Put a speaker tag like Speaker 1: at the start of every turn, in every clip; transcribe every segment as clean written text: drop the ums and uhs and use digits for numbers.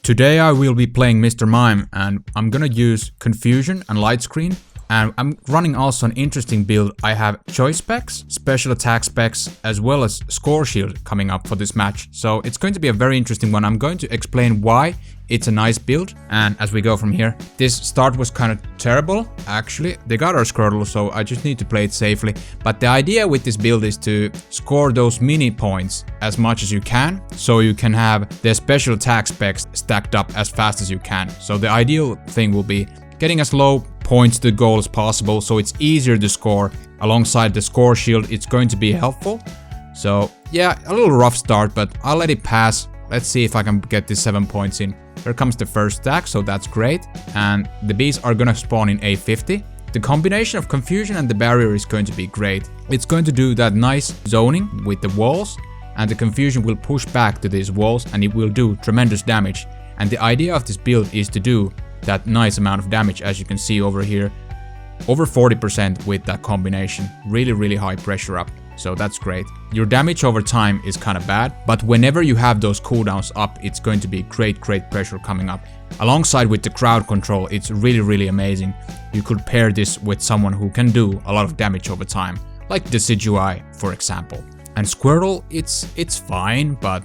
Speaker 1: Today I will be playing Mr.Mime and I'm gonna use Confusion and Light Screen. And I'm running also an interesting build. I have choice specs, special attack specs, as well as score shield coming up for this match. So it's going to be a very interesting one. I'm going to explain why it's a nice build. And as we go from here, this start was kind of terrible. Actually, they got our Squirtle, so I just need to play it safely. But the idea with this build is to score those mini points as much as you can, so you can have the special attack specs stacked up as fast as you can. So the ideal thing will be getting as low points to the goal as possible, so it's easier to score. Alongside the score shield, it's going to be helpful. So yeah, a little rough start, but I'll let it pass. Let's see if I can get these 7 points in. Here comes the first stack, so that's great. And the bees are gonna spawn in A50. The combination of Confusion and the barrier is going to be great. It's going to do that nice zoning with the walls, and the Confusion will push back to these walls and it will do tremendous damage. And the idea of this build is to do that nice amount of damage, as you can see over here. Over 40% with that combination. Really high pressure up. So that's great. Your damage over time is kind of bad, but whenever you have those cooldowns up, it's going to be great pressure coming up. Alongside with the crowd control, it's really amazing. You could pair this with someone who can do a lot of damage over time, like Decidueye, for example. And Squirtle, it's fine, but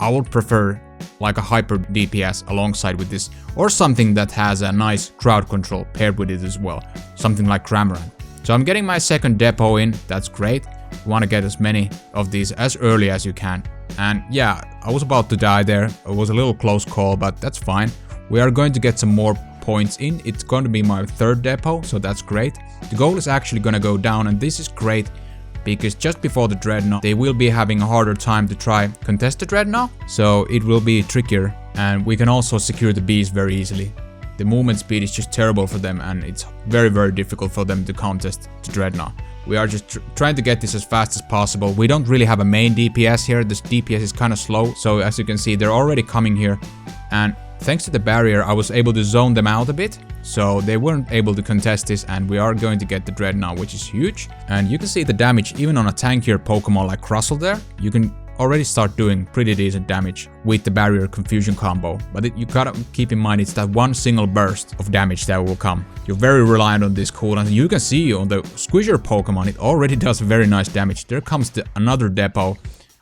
Speaker 1: I would prefer like a hyper DPS alongside with this, or something that has a nice crowd control paired with it as well, something like Cramorant. So I'm getting my second depot in, that's great. You want to get as many of these as early as you can. And yeah, I was about to die there, it was a little close call, but that's fine. We are going to get some more points in, it's going to be my third depot, so that's great. The goal is actually going to go down, and this is great, because just before the Dreadnought, they will be having a harder time to try contest the Dreadnought, so it will be trickier, and we can also secure the bees very easily. The movement speed is just terrible for them, and it's very difficult for them to contest the Dreadnought. We are just trying to get this as fast as possible. We don't really have a main DPS here, this DPS is kind of slow, so as you can see, they're already coming here, and thanks to the barrier, I was able to zone them out a bit, so they weren't able to contest this, and we are going to get the Dreadnought, which is huge. And you can see the damage even on a tankier Pokemon like Crustle there. You can already start doing pretty decent damage with the barrier Confusion combo. But you gotta keep in mind, it's that one single burst of damage that will come. You're very reliant on this cooldown, and you can see on the Squisher Pokemon, it already does very nice damage. There comes another depot.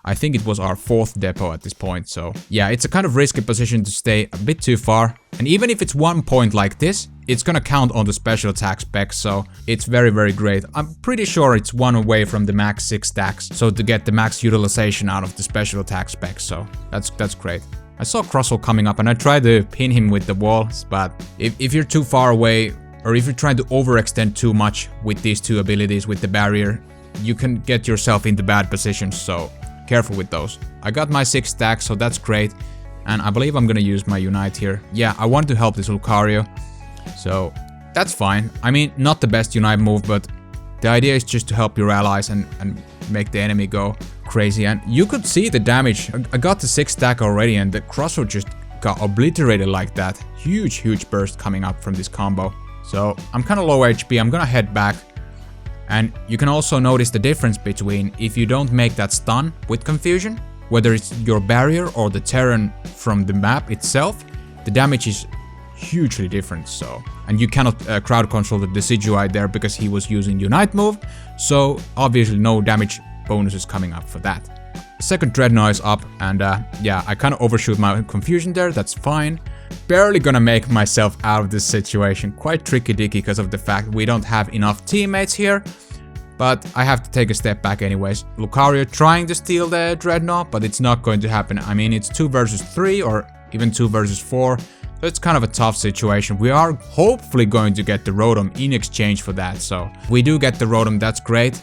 Speaker 1: I think it was our fourth depot at this point, so yeah, it's a kind of risky position to stay a bit too far. And even if it's 1 point like this, it's gonna count on the special attack specs, so it's very great. I'm pretty sure it's one away from the max 6 stacks, so to get the max utilization out of the special attack specs, so that's great. I saw Crustle coming up and I tried to pin him with the walls, but if you're too far away, or if you're trying to overextend too much with these two abilities with the barrier, you can get yourself into bad positions, so careful with those. I got my 6 stacks, so that's great. And I believe I'm gonna use my Unite here. Yeah, I want to help this Lucario, so that's fine. I mean, not the best Unite move, but the idea is just to help your allies and make the enemy go crazy. And you could see the damage. I got the 6 stack already, and the Crustle just got obliterated like that. Huge burst coming up from this combo. So I'm kind of low HP, I'm gonna head back. And you can also notice the difference between if you don't make that stun with Confusion, whether it's your barrier or the Terran from the map itself, the damage is hugely different. So, and you cannot crowd control the Decidueye there because he was using Unite move, so obviously no damage bonuses coming up for that. Second Dreadnought is up, and yeah, I kind of overshoot my Confusion there, that's fine. Barely gonna make myself out of this situation. Quite tricky dicky because of the fact we don't have enough teammates here. But I have to take a step back anyways. Lucario trying to steal the Dreadnought, but it's not going to happen. I mean, it's 2 versus 3 or even 2 versus 4. So it's kind of a tough situation. We are hopefully going to get the Rotom in exchange for that. So if we do get the Rotom, that's great.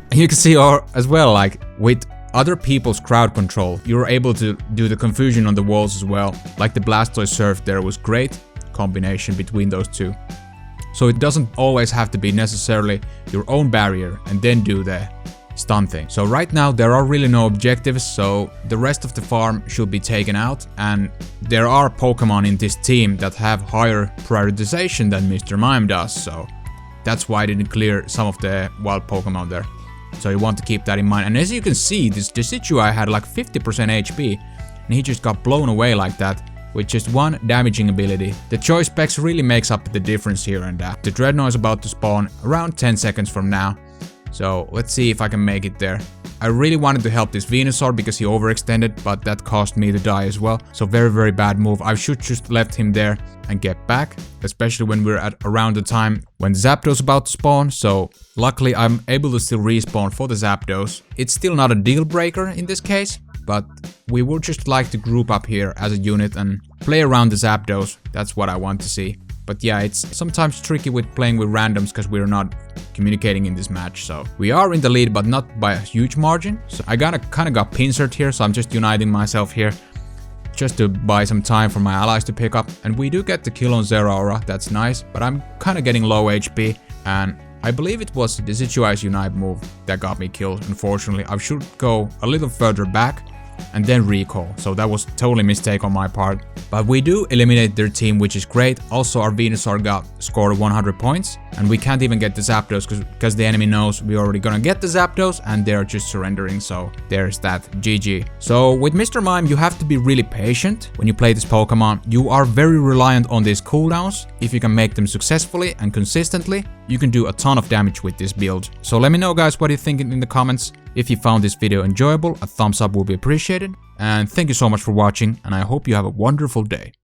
Speaker 1: And you can see as well, like with other people's crowd control, you're able to do the Confusion on the walls as well. Like the Blastoise Surf there was great combination between those two. So it doesn't always have to be necessarily your own barrier and then do the stun thing. So right now there are really no objectives, so the rest of the farm should be taken out, and there are Pokemon in this team that have higher prioritization than Mr.Mime does, so that's why I didn't clear some of the wild Pokemon there. So you want to keep that in mind. And as you can see, this Decidueye had like 50% HP, and he just got blown away like that. with just one damaging ability. The choice specs really makes up the difference here, and the Dreadnought is about to spawn around 10 seconds from now. So let's see if I can make it there. I really wanted to help this Venusaur because he overextended, but that caused me to die as well. So very bad move. I should just left him there and get back, especially when we're at around the time when Zapdos about to spawn. So luckily I'm able to still respawn for the Zapdos. It's still not a deal breaker in this case, but we would just like to group up here as a unit and play around the Zapdos. That's what I want to see. But yeah, it's sometimes tricky with playing with randoms because we're not communicating in this match. So we are in the lead, but not by a huge margin. So I kind of got pincered here, so I'm just uniting myself here just to buy some time for my allies to pick up. And we do get the kill on Zeraora, that's nice, but I'm kind of getting low HP, and I believe it was the Decidueye Unite move that got me killed, unfortunately. I should go a little further back and then recall, so that was totally a mistake on my part. But we do eliminate their team, which is great. Also our Venusaur got scored 100 points, and we can't even get the Zapdos because the enemy knows we're already gonna get the Zapdos and they're just surrendering, so there's that. GG. So with Mr.Mime you have to be really patient when you play this Pokemon. You are very reliant on these cooldowns. If you can make them successfully and consistently, you can do a ton of damage with this build. So let me know guys what you think in the comments. If you found this video enjoyable, a thumbs up will be appreciated. And thank you so much for watching, and I hope you have a wonderful day.